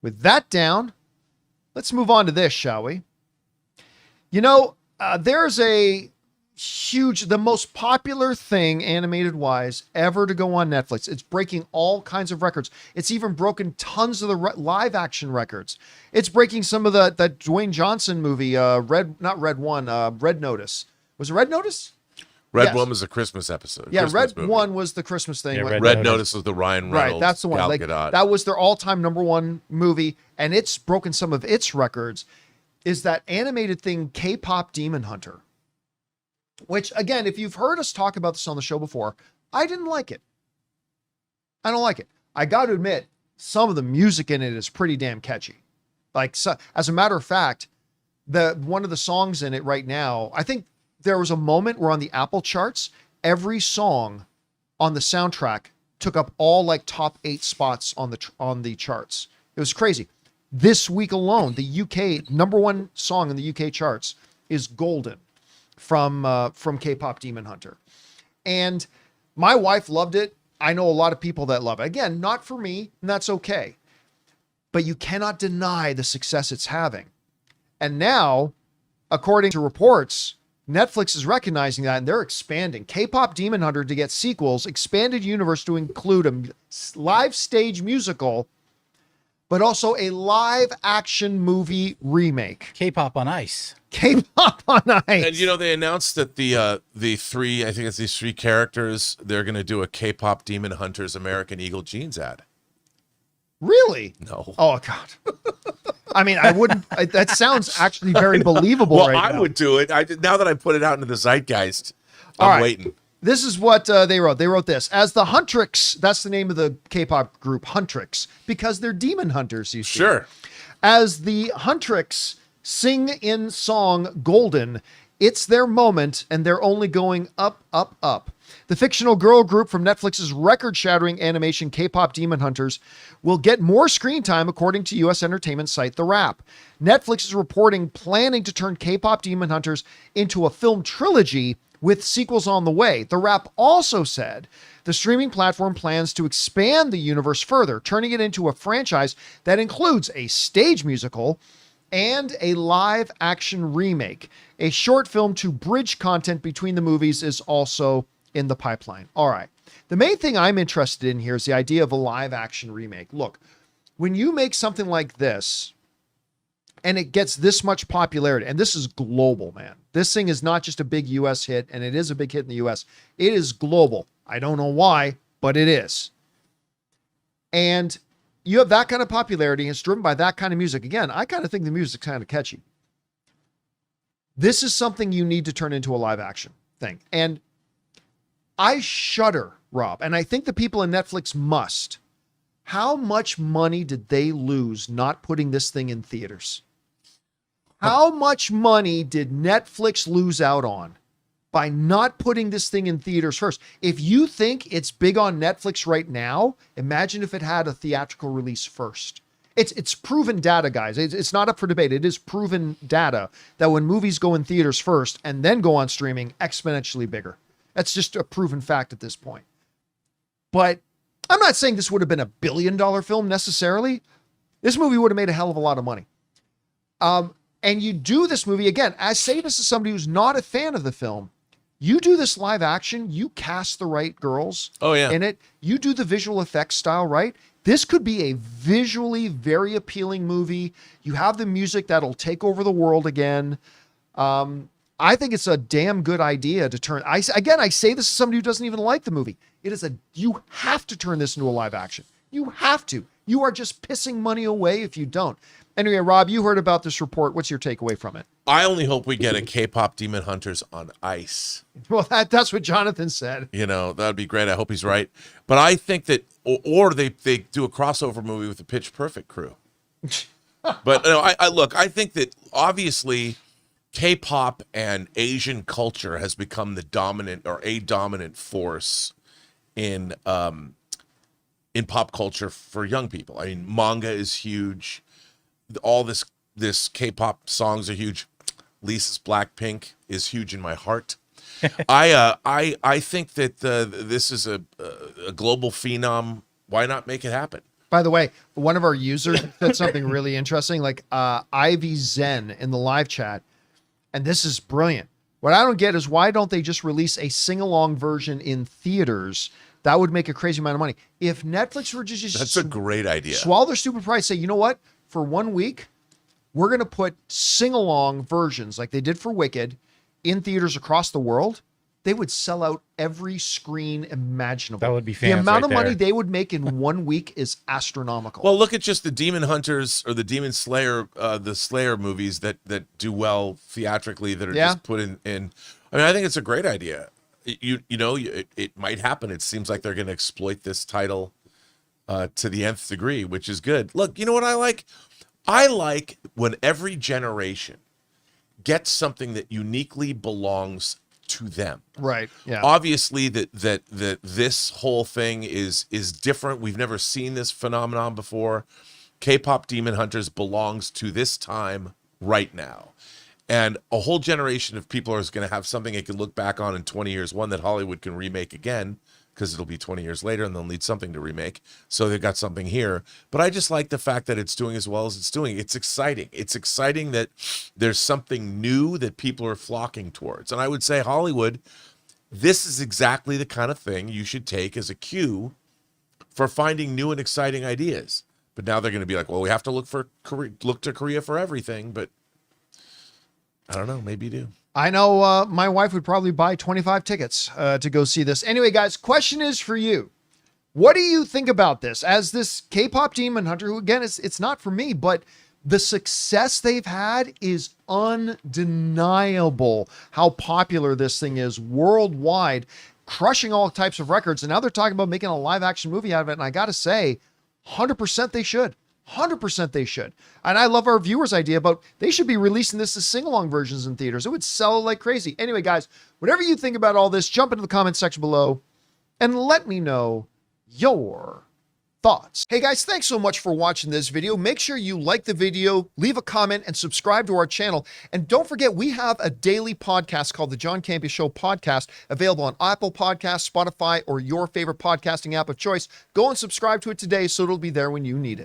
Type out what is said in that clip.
With that down, let's move on to this, shall we? There's a the most popular thing animated wise ever to go on Netflix. It's breaking all kinds of records. It's even broken tons of the live action records. It's breaking some of that Dwayne Johnson movie, Red Notice. Was it Red Notice? Red One was a Christmas episode. Yeah, Christmas Red One was the Christmas thing. Yeah, Red Notice was the Ryan Reynolds. Right, that's the one. Gal Like, Gadot. that was their all-time number one movie, and it's broken some of its records. Is that animated thing Kpop Demon Hunter? Which, again, if you've heard us talk about this on the show before, I didn't like it. I don't like it. I got to admit, some of the music in it is pretty damn catchy. Like, so, as a matter of fact, one of the songs in it right now, I think there was a moment where on the Apple charts, every song on the soundtrack took up all like top 8 spots on the charts. It was crazy. This week alone, the UK number one song in the UK charts is Golden from Kpop Demon Hunter. And my wife loved it. I know a lot of people that love it. Again, not for me, and that's okay. But you cannot deny the success it's having. And now, according to reports, Netflix is recognizing that, and they're expanding. Kpop Demon Hunter to get sequels, expanded universe to include a live stage musical, but also a live action movie remake. K-pop on ice. K-pop on ice. And they announced that the three, I think it's these 3 characters, they're going to do a Kpop Demon Hunters American Eagle jeans ad. Really? No. Oh God. I mean, I wouldn't. That sounds actually very believable. Well, right I now. would do it. Now that I put it out into the zeitgeist, I'm All right. waiting. This is what they wrote. They wrote this as the Huntrix. That's the name of the K-pop group, Huntrix, because they're demon hunters. You see. Sure. As the Huntrix sing in song Golden, it's their moment, and they're only going up, up, up. The fictional girl group from Netflix's record-shattering animation Kpop Demon Hunters will get more screen time, according to U.S. entertainment site The Wrap. Netflix is reporting planning to turn Kpop Demon Hunters into a film trilogy with sequels on the way. The Wrap also said the streaming platform plans to expand the universe further, turning it into a franchise that includes a stage musical and a live action remake. A short film to bridge content between the movies is also in the pipeline. All right. The main thing I'm interested in here is the idea of a live action remake. Look, when you make something like this and it gets this much popularity, and this is global, man. This thing is not just a big US hit, and it is a big hit in the US. It is global. I don't know why, but it is. And you have that kind of popularity, and it's driven by that kind of music. Again, I kind of think the music's kind of catchy. This is something you need to turn into a live action thing. And I shudder, Rob, and I think the people in Netflix must. How much money did they lose not putting this thing in theaters? How much money did Netflix lose out on by not putting this thing in theaters first? If you think it's big on Netflix right now, imagine if it had a theatrical release first. It's proven data, guys. It's not up for debate. It is proven data that when movies go in theaters first and then go on streaming, exponentially bigger. That's just a proven fact at this point. But I'm not saying this would have been $1 billion film necessarily. This movie would have made a hell of a lot of money. And you do this movie, again, I say this as somebody who's not a fan of the film. You do this live action, you cast the right girls in it, you do the visual effects style right. This could be a visually very appealing movie. You have the music that'll take over the world again. I think it's a damn good idea to turn. I say this as somebody who doesn't even like the movie. You have to turn this into a live action. You have to. You are just pissing money away if you don't. Anyway, Rob, you heard about this report. What's your takeaway from it? I only hope we get a K-pop Demon Hunters on ice. Well, that's what Jonathan said. That'd be great. I hope he's right. But I think that, or they do a crossover movie with the Pitch Perfect crew. But I think that obviously K-pop and Asian culture has become the dominant or a dominant force in pop culture for young people. I mean, manga is huge. All this K-pop songs are huge. Lisa's Blackpink is huge in my heart. I think that this is a global phenom. Why not make it happen? By the way, one of our users said something really interesting, like Ivy Zen in the live chat. And this is brilliant. What I don't get is why don't they just release a sing-along version in theaters? That would make a crazy amount of money. If Netflix were just That's a great idea. swallow their stupid price, say, you know what? For 1 week, we're going to put sing-along versions like they did for Wicked in theaters across the world. They would sell out every screen imaginable. That would be fans The amount right of money there. they would make in 1 week is astronomical. Well, look at just the Demon Hunters or the Demon Slayer, the Slayer movies that do well theatrically that are just put in. I mean, I think it's a great idea. It might happen. It seems like they're going to exploit this title to the nth degree, which is good. Look, you know what I like? I like when every generation gets something that uniquely belongs to them. Right. Yeah. Obviously that this whole thing is different. We've never seen this phenomenon before. Kpop Demon Hunters belongs to this time right now. And a whole generation of people are going to have something they can look back on in 20 years, one that Hollywood can remake again, because it'll be 20 years later and they'll need something to remake. So they've got something here. But I just like the fact that it's doing as well as it's doing. It's exciting. It's exciting that there's something new that people are flocking towards. And I would say, Hollywood, this is exactly the kind of thing you should take as a cue for finding new and exciting ideas. But now they're going to be like, well, we have to look to Korea for everything. But I don't know. Maybe you do. I know my wife would probably buy 25 tickets to go see this. Anyway, guys, question is for you. What do you think about this? As this Kpop Demon Hunter, who again, it's not for me, but the success they've had is undeniable. How popular this thing is worldwide, crushing all types of records. And now they're talking about making a live action movie out of it. And I got to say, 100% they should. 100% they should. And I love our viewers' idea about they should be releasing this as sing-along versions in theaters. It would sell like crazy. Anyway, guys, whatever you think about all this, jump into the comment section below and let me know your thoughts. Hey guys, thanks so much for watching this video. Make sure you like the video, leave a comment, and subscribe to our channel. And don't forget, we have a daily podcast called the John Campea Show podcast, available on Apple Podcasts, Spotify, or your favorite podcasting app of choice. Go and subscribe to it today so it'll be there when you need it.